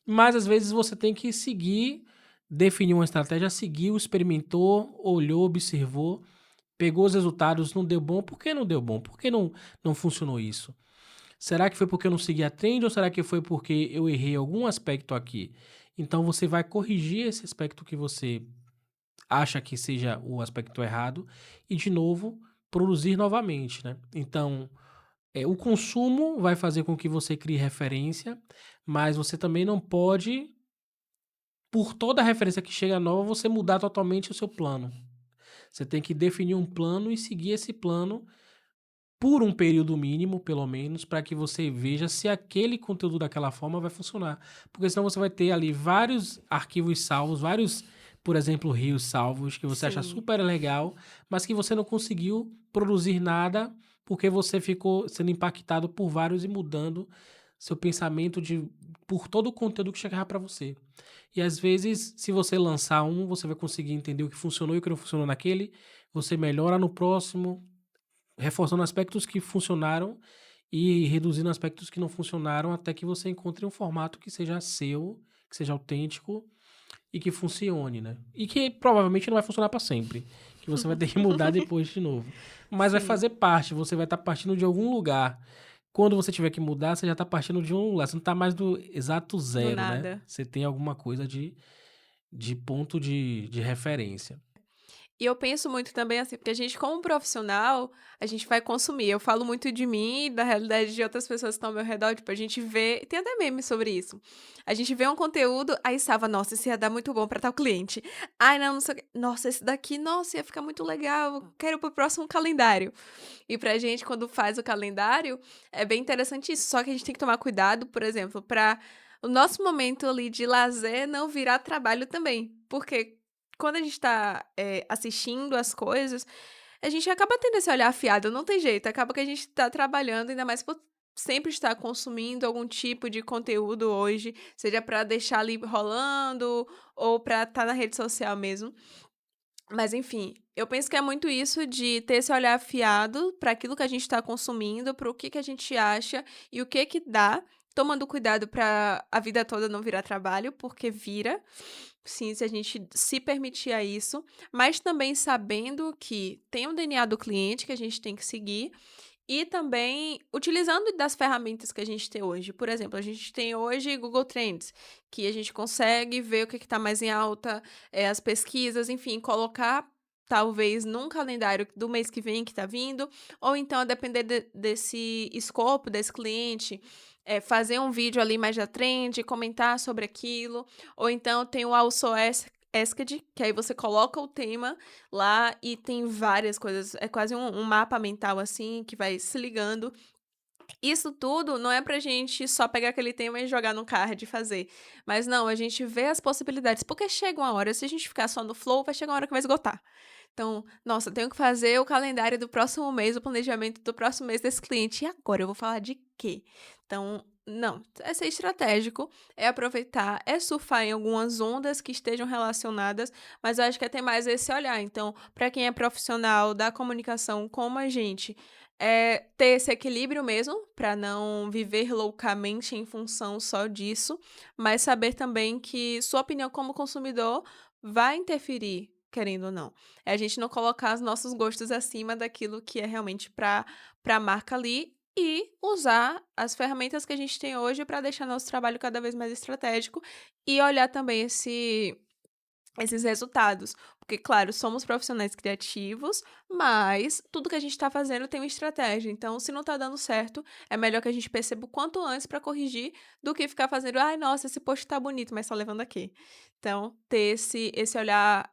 mas às vezes você tem que seguir, definir uma estratégia, seguiu, experimentou, olhou, observou, pegou os resultados, não deu bom. Por que não deu bom? Por que não funcionou isso? Será que foi porque eu não segui a trend ou será que foi porque eu errei algum aspecto aqui? Então você vai corrigir esse aspecto que você acha que seja o aspecto errado e, de novo, produzir novamente, né? Então, o consumo vai fazer com que você crie referência, mas você também não pode, por toda referência que chega nova, você mudar totalmente o seu plano. Você tem que definir um plano e seguir esse plano por um período mínimo, pelo menos, para que você veja se aquele conteúdo daquela forma vai funcionar. Porque senão você vai ter ali vários arquivos salvos, vários, por exemplo, rios salvos, que você acha Sim. super legal, mas que você não conseguiu produzir nada porque você ficou sendo impactado por vários e mudando seu pensamento por todo o conteúdo que chegava para você. E às vezes, se você lançar um, você vai conseguir entender o que funcionou e o que não funcionou naquele, você melhora no próximo, reforçando aspectos que funcionaram e reduzindo aspectos que não funcionaram, até que você encontre um formato que seja seu, que seja autêntico e que funcione, né? E que provavelmente não vai funcionar para sempre, que você vai ter que mudar depois de novo. Mas vai Sim, fazer parte, você vai estar partindo de algum lugar. Quando você tiver que mudar, você já está partindo de um lugar, você não está mais do exato do zero, né? nada. Você tem alguma coisa de ponto de referência. E eu penso muito também assim, porque a gente, como profissional, a gente vai consumir. Eu falo muito de mim e da realidade de outras pessoas que estão ao meu redor. Tipo, a gente vê. Tem até meme sobre isso. A gente vê um conteúdo, aí salva, nossa, esse ia dar muito bom para tal cliente. Ai, não, não sei o quê. Nossa, esse daqui, nossa, ia ficar muito legal. Eu quero pro próximo calendário. E pra gente, quando faz o calendário, é bem interessante isso. Só que a gente tem que tomar cuidado, por exemplo, para o nosso momento ali de lazer não virar trabalho também. Porque quando a gente tá, assistindo as coisas, a gente acaba tendo esse olhar afiado, não tem jeito, acaba que a gente tá trabalhando, ainda mais por sempre estar consumindo algum tipo de conteúdo hoje, seja pra deixar ali rolando ou pra estar na rede social mesmo. Mas enfim, eu penso que é muito isso de ter esse olhar afiado para aquilo que a gente está consumindo, para o que a gente acha e o que dá, tomando cuidado para a vida toda não virar trabalho, porque vira, sim, se a gente se permitir a isso, mas também sabendo que tem um DNA do cliente que a gente tem que seguir e também utilizando das ferramentas que a gente tem hoje. Por exemplo, a gente tem hoje Google Trends, que a gente consegue ver o que está mais em alta, as pesquisas, enfim, colocar talvez num calendário do mês que vem que está vindo, ou então, a depender desse escopo desse cliente, fazer um vídeo ali mais da trend, comentar sobre aquilo, ou então tem o Also Asked, que aí você coloca o tema lá e tem várias coisas, é quase um mapa mental, assim, que vai se ligando. Isso tudo não é pra gente só pegar aquele tema e jogar no card e fazer, mas não, a gente vê as possibilidades, porque chega uma hora, se a gente ficar só no flow, vai chegar uma hora que vai esgotar. Então, nossa, eu tenho que fazer o calendário do próximo mês, o planejamento do próximo mês desse cliente. E agora? Eu vou falar de quê? Então, não, é ser estratégico, é aproveitar, é surfar em algumas ondas que estejam relacionadas, mas eu acho que é ter mais esse olhar. Então, para quem é profissional da comunicação como a gente, é ter esse equilíbrio mesmo, para não viver loucamente em função só disso, mas saber também que sua opinião como consumidor vai interferir, querendo ou não. É a gente não colocar os nossos gostos acima daquilo que é realmente para a marca ali e usar as ferramentas que a gente tem hoje para deixar nosso trabalho cada vez mais estratégico e olhar também esses resultados. Porque, claro, somos profissionais criativos, mas tudo que a gente está fazendo tem uma estratégia. Então, se não está dando certo, é melhor que a gente perceba o quanto antes para corrigir do que ficar fazendo, ai, nossa, esse post tá bonito, mas só levando aqui. Então, ter esse olhar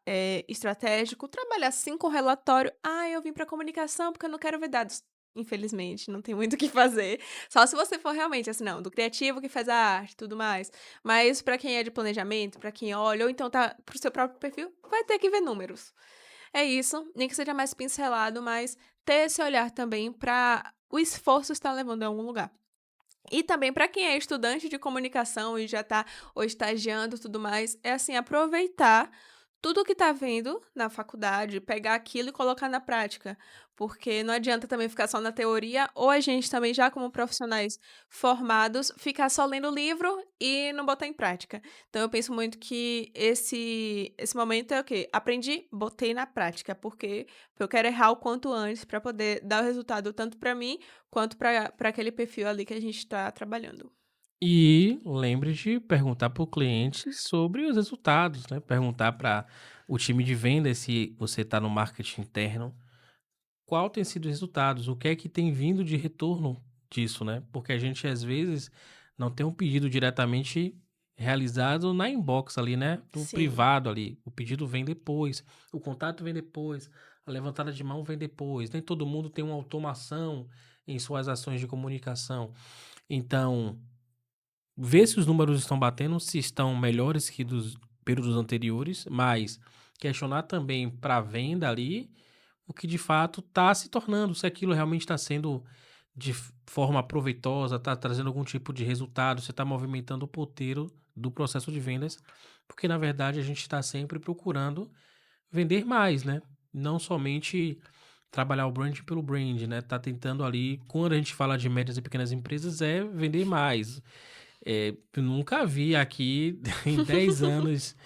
estratégico, trabalhar sim com relatório. Ah, eu vim para comunicação porque eu não quero ver dados. Infelizmente, não tem muito o que fazer. Só se você for realmente assim, não, do criativo que faz a arte e tudo mais. Mas para quem é de planejamento, para quem olha, ou então tá para o seu próprio perfil, vai ter que ver números. É isso, nem que seja mais pincelado, mas ter esse olhar também para o esforço estar levando a algum lugar. E também para quem é estudante de comunicação e já tá ou estagiando e tudo mais, é assim, aproveitar tudo o que tá vendo na faculdade, pegar aquilo e colocar na prática, porque não adianta também ficar só na teoria, ou a gente também já como profissionais formados, ficar só lendo o livro e não botar em prática. Então eu penso muito que esse momento é o quê? Aprendi, botei na prática, porque eu quero errar o quanto antes para poder dar o resultado tanto para mim quanto para aquele perfil ali que a gente está trabalhando. E lembre de perguntar para o cliente sobre os resultados, né? Perguntar para o time de venda se você está no marketing interno, qual tem sido os resultados, o que é que tem vindo de retorno disso, né? Porque a gente às vezes não tem um pedido diretamente realizado na inbox ali, né? No Sim, privado ali. O pedido vem depois, o contato vem depois, A levantada de mão vem depois. Nem todo mundo tem uma automação em suas ações de comunicação. Então, ver se os números estão batendo, se estão melhores que dos períodos anteriores, mas questionar também para venda ali o que de fato está se tornando, se aquilo realmente está sendo de forma proveitosa, está trazendo algum tipo de resultado, se está movimentando o ponteiro do processo de vendas, porque na verdade a gente está sempre procurando vender mais, né? Não somente trabalhar o brand pelo brand, né? Tá tentando ali, quando a gente fala de médias e pequenas empresas, é vender mais. Eu nunca vi aqui em 10 anos,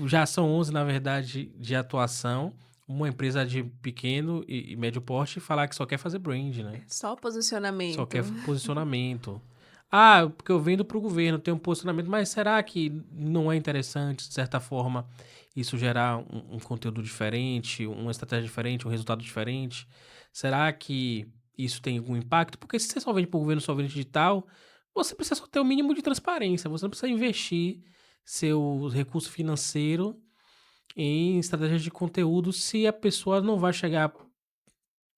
já são 11 na verdade de atuação, uma empresa de pequeno e médio porte falar que só quer fazer brand, né? Só Só posicionamento. quer posicionamento. Ah, porque eu vendo para o governo, tem um posicionamento, mas será que não é interessante, de certa forma, isso gerar um conteúdo diferente, uma estratégia diferente, um resultado diferente? Será que isso tem algum impacto? Porque se você só vende para o governo, só vende digital, você precisa só ter o mínimo de transparência, você não precisa investir seu recurso financeiro em estratégias de conteúdo se a pessoa não vai chegar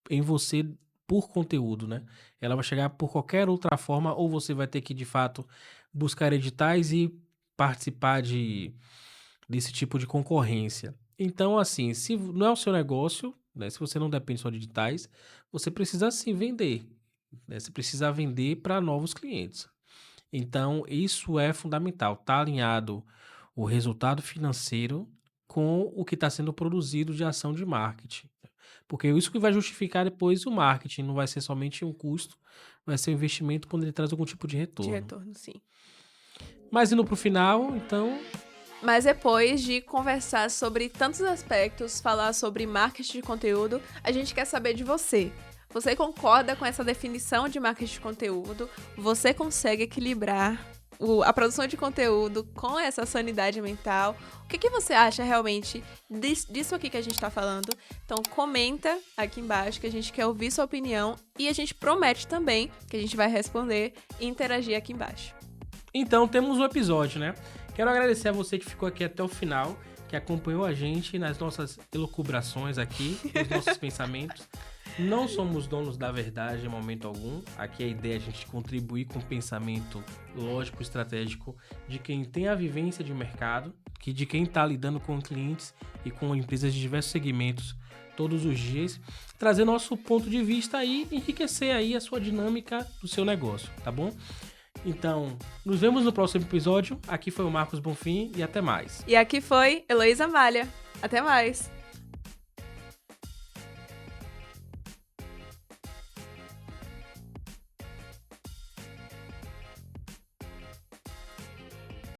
em você por conteúdo, né? Ela vai chegar por qualquer outra forma, ou você vai ter que, de fato, buscar editais e participar desse tipo de concorrência. Então, assim, se não é o seu negócio, né? Se você não depende só de editais, você precisa sim vender, né? Você precisa vender para novos clientes. Então, isso é fundamental. Tá alinhado o resultado financeiro com o que está sendo produzido de ação de marketing. Porque isso que vai justificar depois o marketing, não vai ser somente um custo, vai ser um investimento quando ele traz algum tipo de De retorno. retorno, sim. Mas indo pro final, então, Mas depois de conversar sobre tantos aspectos, falar sobre marketing de conteúdo, a gente quer saber de você. Você concorda com essa definição de marketing de conteúdo? Você consegue equilibrar a produção de conteúdo com essa sanidade mental? O que você acha realmente disso aqui que a gente está falando? Então comenta aqui embaixo que a gente quer ouvir sua opinião e a gente promete também que a gente vai responder e interagir aqui embaixo. Então temos um episódio, né? Quero agradecer a você que ficou aqui até o final, que acompanhou a gente nas nossas elucubrações aqui, nos nossos pensamentos. Não somos donos da verdade em momento algum. Aqui a ideia é a gente contribuir com o pensamento lógico, estratégico de quem tem a vivência de mercado, de quem está lidando com clientes e com empresas de diversos segmentos todos os dias, trazer nosso ponto de vista e enriquecer aí a sua dinâmica do seu negócio, tá bom? Então, nos vemos no próximo episódio. Aqui foi o Marcos Bonfim e até mais. E aqui foi Heloísa Malha. Até mais!